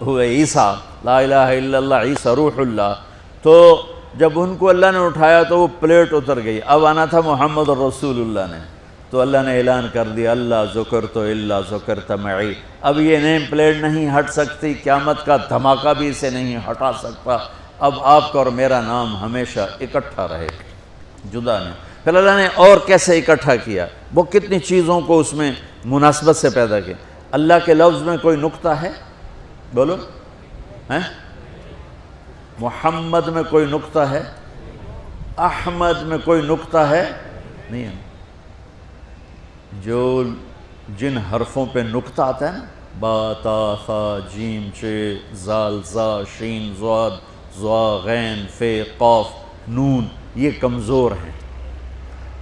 ہوئے عیسیٰ، لا الہ الا اللہ عیسیٰ روح اللہ، تو جب ان کو اللہ نے اٹھایا تو وہ پلیٹ اتر گئی، اب آنا تھا محمد رسول اللہ نے، تو اللہ نے اعلان کر دیا اللہ ذکرت الا ذکرت معی، اب یہ نیم پلیٹ نہیں ہٹ سکتی، قیامت کا دھماکہ بھی اسے نہیں ہٹا سکتا، اب آپ کا اور میرا نام ہمیشہ اکٹھا رہے، جدا نہیں۔ پھر اللہ نے اور کیسے اکٹھا کیا، وہ کتنی چیزوں کو اس میں مناسبت سے پیدا کیا۔ اللہ کے لفظ میں کوئی نقطہ ہے؟ بولو، ہیں؟ محمد میں کوئی نقطہ ہے؟ احمد میں کوئی نقطہ ہے؟ نہیں ہے۔ جو جن حرفوں پہ نقطہ آتا ہے نا، با تا ثا جیم چ زال زا شین ضاد ضا غین فے قاف نون، یہ کمزور ہیں،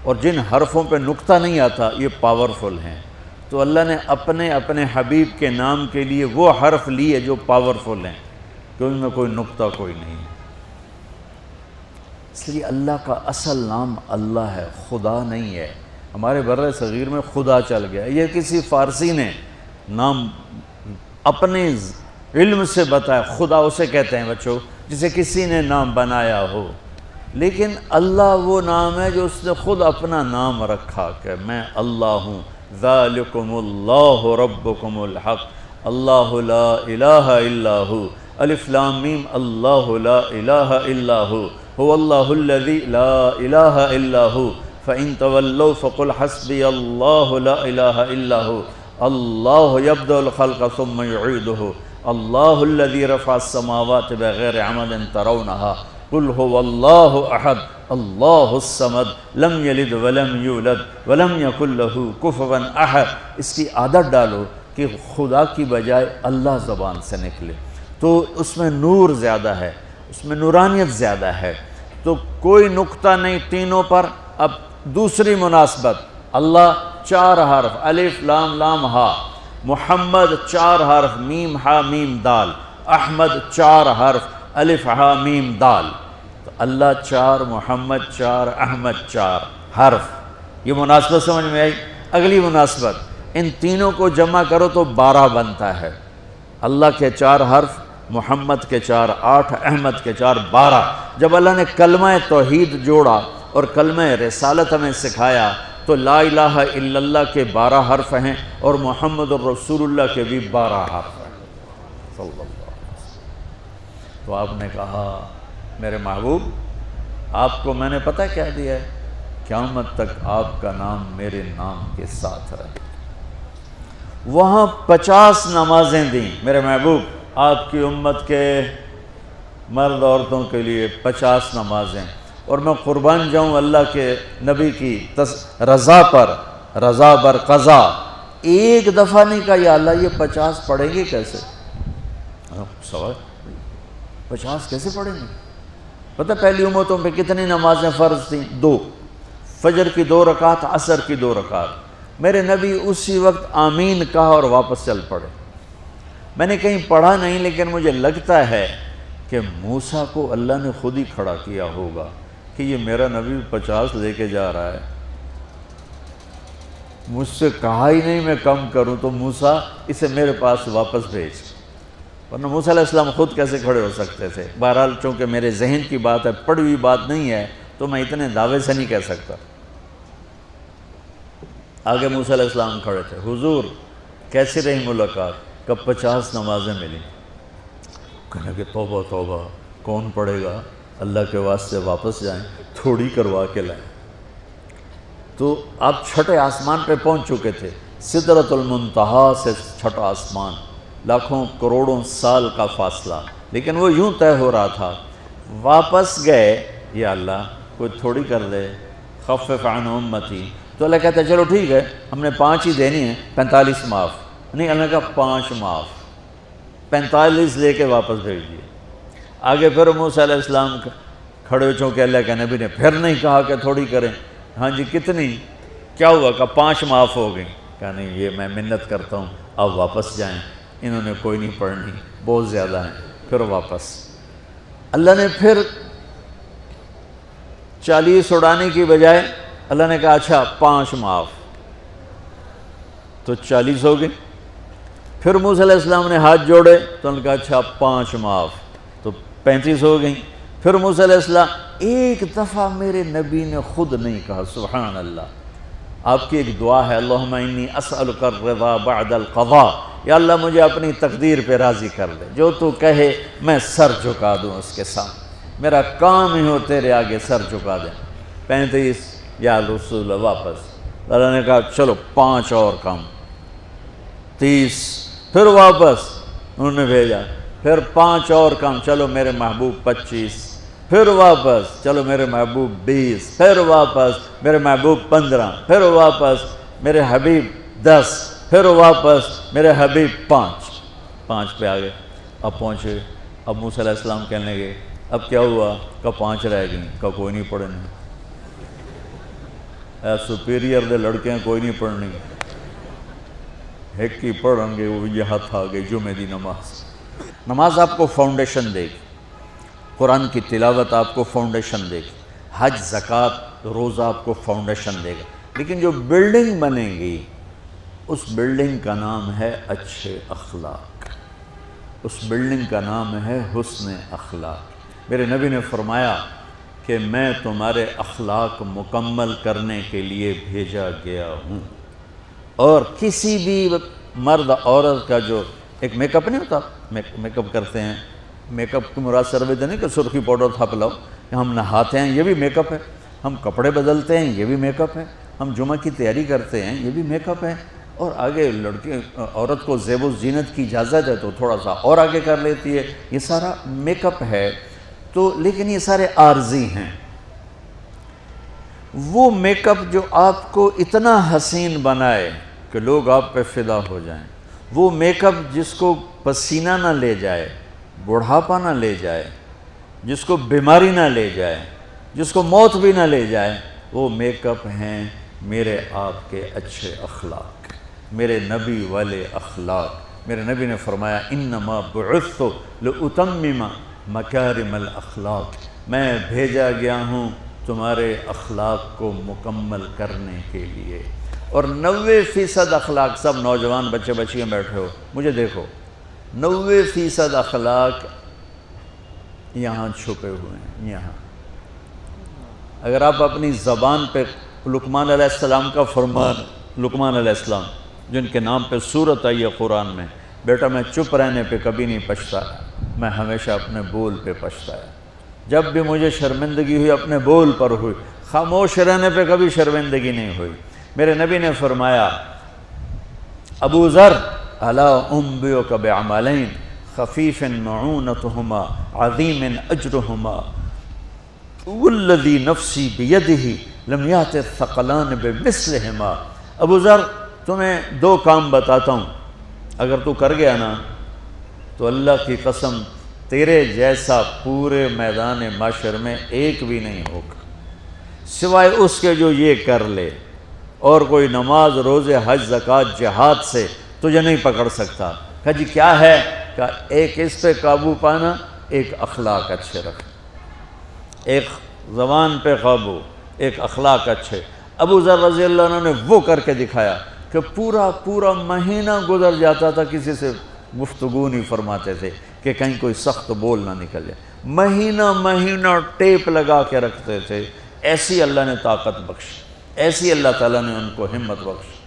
اور جن حرفوں پہ نقطہ نہیں آتا یہ پاورفل ہیں۔ تو اللہ نے اپنے حبیب کے نام کے لیے وہ حرف لیے جو پاورفل ہیں، کہ ان میں کوئی نقطہ کوئی نہیں ہے۔ اس لیے اللہ کا اصل نام اللہ ہے، خدا نہیں ہے۔ ہمارے بر صغیر میں خدا چل گیا، یہ کسی فارسی نے نام اپنے علم سے بتایا، خدا اسے کہتے ہیں بچوں جسے کسی نے نام بنایا ہو، لیکن اللہ وہ نام ہے جو اس نے خود اپنا نام رکھا کہ میں اللہ ہوں، ذالکم اللہ ربکم الحق اللہ لا الہ الا ہو، الف لام میم اللہ لا الہ الا ہو، هو اللہ الذی لا الہ الا ہو، فَإِن تَوَلَّوْا فَقُلْ حَسْبِيَ اللَّهُ لَا إِلَهَ إِلَّا هُوَ اللَّهُ يَبْدَأُ الْخَلْقَ ثُمَّ يُعِيدُهُ اللَّهُ الَّذِي رَفَعَ السَّمَاوَاتِ بِغَيْرِ عَمَدٍ تَرَوْنَهَا قُلْ هُوَ اللَّهُ أَحَدٌ اللَّهُ الصَّمَدُ لَمْ يَلِدْ وَلَمْ يُولَدْ وَلَمْ يَكُنْ لَهُ كُفُوًا أَحَدٌ۔ اس کی عادت ڈالو کہ خدا کی بجائے اللہ زبان سے نکلے، تو اس میں نور زیادہ ہے، اس میں نورانیت زیادہ ہے، تو کوئی نقطہ نہیں تینوں پر۔ اب دوسری مناسبت، اللہ 4 حرف الف لام لام ہا، محمد 4 حرف میم ہا میم دال، احمد 4 حرف الف ہا میم دال، تو اللہ 4 محمد 4 احمد 4 حرف، یہ مناسبت سمجھ میں آئی؟ اگلی مناسبت، ان تینوں کو جمع کرو تو 12 بنتا ہے، اللہ کے 4 حرف، محمد کے 4 8، احمد کے 4 12۔ جب اللہ نے کلمہ توحید جوڑا اور کلمہ رسالت ہمیں سکھایا تو لا الہ الا اللہ کے 12 حرف ہیں اور محمد الرسول اللہ کے بھی 12 حرف ہیں صلی اللہ علیہ وسلم۔ تو آپ نے کہا میرے محبوب آپ کو میں نے پتہ کیا دیا ہے، قیامت تک آپ کا نام میرے نام کے ساتھ رہے۔ وہاں 50 نمازیں دیں میرے محبوب، آپ کی امت کے مرد عورتوں کے لیے 50 نمازیں، اور میں قربان جاؤں اللہ کے نبی کی رضا پر، رضا بر قضا، ایک دفعہ نہیں کہا یا اللہ یہ 50 پڑھیں گے کیسے؟ سوال 50 کیسے پڑھیں گے؟ پتہ پہلی امتوں پہ کتنی نمازیں فرض تھیں؟ 2، فجر کی 2 رکعت، عصر کی 2 رکعت۔ میرے نبی اسی وقت آمین کہا اور واپس چل پڑے۔ میں نے کہیں پڑھا نہیں لیکن مجھے لگتا ہے کہ موسیٰ کو اللہ نے خود ہی کھڑا کیا ہوگا کہ یہ میرا نبی 50 لے کے جا رہا ہے، مجھ سے کہا ہی نہیں میں کم کروں، تو موسیٰ اسے میرے پاس واپس بھیج، ورنہ موسیٰ علیہ السلام خود کیسے کھڑے ہو سکتے تھے؟ بہرحال چونکہ میرے ذہن کی بات ہے، پڑھی ہوئی بات نہیں ہے، تو میں اتنے دعوے سے نہیں کہہ سکتا۔ آگے موسیٰ علیہ السلام کھڑے تھے، حضور کیسی رہی ملاقات؟ کب 50 نمازیں ملی؟ کہنے کہ توبہ توبہ، کون پڑھے گا؟ اللہ کے واسطے واپس جائیں، تھوڑی کروا کے لائیں۔ تو آپ چھٹے آسمان پہ پہنچ چکے تھے، سدرۃ المنتہا سے چھٹا آسمان، لاکھوں کروڑوں سال کا فاصلہ، لیکن وہ یوں طے ہو رہا تھا۔ واپس گئے، یا اللہ کوئی تھوڑی کر دے، خفف عن امتی، تو اللہ کہتا ہے چلو ٹھیک ہے، ہم نے 5 ہی دینی ہیں، 45 معاف نہیں، اللہ نے کہا 5 معاف، 45 لے کے واپس بھیج دیے۔ آگے پھر موسیٰ علیہ السلام کھڑے ہو، چونکہ اللہ کے نبی نے پھر نہیں کہا کہ تھوڑی کریں، ہاں جی کتنی؟ کیا ہوا؟ کہ 5 معاف ہو گئی۔ کہا نہیں یہ میں منت کرتا ہوں، اب واپس جائیں، انہوں نے کوئی نہیں پڑھنی، بہت زیادہ ہیں، پھر واپس۔ اللہ نے پھر 40 اڑانے کی بجائے اللہ نے کہا اچھا 5 معاف، تو 40 ہو گئے۔ پھر موسیٰ علیہ السلام نے ہاتھ جوڑے تو انہوں نے کہا اچھا 5 معاف، تو 35 ہو گئیں۔ پھر موسیٰ علیہ السلام ایک دفعہ میرے نبی نے خود نہیں کہا، سبحان اللہ، آپ کی ایک دعا ہے، اللہم انی اسألک الرضا بعد القضاء، یا اللہ مجھے اپنی تقدیر پہ راضی کر دے، جو تو کہے میں سر جھکا دوں اس کے سامنے، میرا کام ہی ہو تیرے آگے سر جھکا دیں۔ 35 یا رسول اللہ واپس، اللہ نے کہا چلو 5 اور کم، 30، پھر واپس انہوں نے بھیجا، پھر 5 اور کم، چلو میرے محبوب 25، پھر واپس چلو میرے محبوب 20، پھر واپس میرے محبوب 15، پھر واپس میرے حبیب 10، پھر واپس میرے حبیب 5 پہ آگئے۔ اب پہنچے، اب موسیٰ علیہ السلام کہنے لگے اب کیا ہوا؟ کہا 5 رہ گئیں، کہا کوئی نہیں پڑھنی، اے سپیریئر دے لڑکے ہیں کوئی نہیں پڑھنی، ایک کی پڑھیں گے وہ یہ ہاتھ آ گئی جمعہ دی نماز۔ نماز آپ کو فاؤنڈیشن دے گی، قرآن کی تلاوت آپ کو فاؤنڈیشن دے گی، حج زکوٰۃ روزہ آپ کو فاؤنڈیشن دے گا، لیکن جو بلڈنگ بنے گی اس بلڈنگ کا نام ہے اچھے اخلاق، اس بلڈنگ کا نام ہے حسن اخلاق۔ میرے نبی نے فرمایا کہ میں تمہارے اخلاق مکمل کرنے کے لیے بھیجا گیا ہوں، اور کسی بھی مرد عورت کا جو ایک میک اپ نہیں ہوتا، میک اپ کرتے ہیں، میک اپ کی مراد سروے نہیں کہ سرخی پاؤڈر تھاپ لاؤ، ہم نہاتے ہیں یہ بھی میک اپ ہے، ہم کپڑے بدلتے ہیں یہ بھی میک اپ ہے، ہم جمعہ کی تیاری کرتے ہیں یہ بھی میک اپ ہے، اور آگے لڑکی عورت کو زیب و زینت کی اجازت ہے تو تھوڑا سا اور آگے کر لیتی ہے، یہ سارا میک اپ ہے۔ تو لیکن یہ سارے عارضی ہیں۔ وہ میک اپ جو آپ کو اتنا حسین بنائے کہ لوگ آپ پہ فدا ہو جائیں، وہ میک اپ جس کو پسینہ نہ لے جائے، بڑھاپا نہ لے جائے، جس کو بیماری نہ لے جائے، جس کو موت بھی نہ لے جائے، وہ میک اپ ہیں میرے آپ کے اچھے اخلاق، میرے نبی والے اخلاق۔ میرے نبی نے فرمایا انما بعثت لاتمم مکارم الاخلاق، میں بھیجا گیا ہوں تمہارے اخلاق کو مکمل کرنے کے لیے۔ اور 90% اخلاق، سب نوجوان بچے بچیاں بیٹھے ہو مجھے دیکھو، 90% اخلاق یہاں چھپے ہوئے ہیں۔ یہاں اگر آپ اپنی زبان پہ لقمان علیہ السلام کا فرمان، لقمان علیہ السلام جن کے نام پہ سورت آئی ہے قرآن میں، بیٹا میں چپ رہنے پہ کبھی نہیں پچھتایا، میں ہمیشہ اپنے بول پہ پچھتایا، جب بھی مجھے شرمندگی ہوئی اپنے بول پر ہوئی، خاموش رہنے پہ کبھی شرمندگی نہیں ہوئی۔ میرے نبی نے فرمایا ابو ذر الا انبئک بعملین خفیف معونتہما عظیم اجرہما والذی نفسی بیدہ لم یأت الثقلان بمثلہما۔ ابو ذر تمہیں 2 کام بتاتا ہوں، اگر تو کر گیا نا تو اللہ کی قسم تیرے جیسا پورے میدان معاشر میں ایک بھی نہیں ہوگا سوائے اس کے جو یہ کر لے، اور کوئی نماز روزے حج زکوٰۃ جہاد سے تجھے نہیں پکڑ سکتا۔ کہا جی کیا ہے؟ کہا ایک اس پہ قابو پانا، ایک اخلاق اچھے رکھنا، ایک زبان پہ قابو، ایک اخلاق اچھے۔ ابو ذر رضی اللہ عنہ نے وہ کر کے دکھایا کہ پورا مہینہ گزر جاتا تھا، کسی سے گفتگو نہیں فرماتے تھے کہ کہیں کوئی سخت بول نہ نکل جائے، مہینہ ٹیپ لگا کے رکھتے تھے۔ ایسی اللہ نے طاقت بخشی، ایسی اللہ تعالیٰ نے ان کو ہمت بخشی۔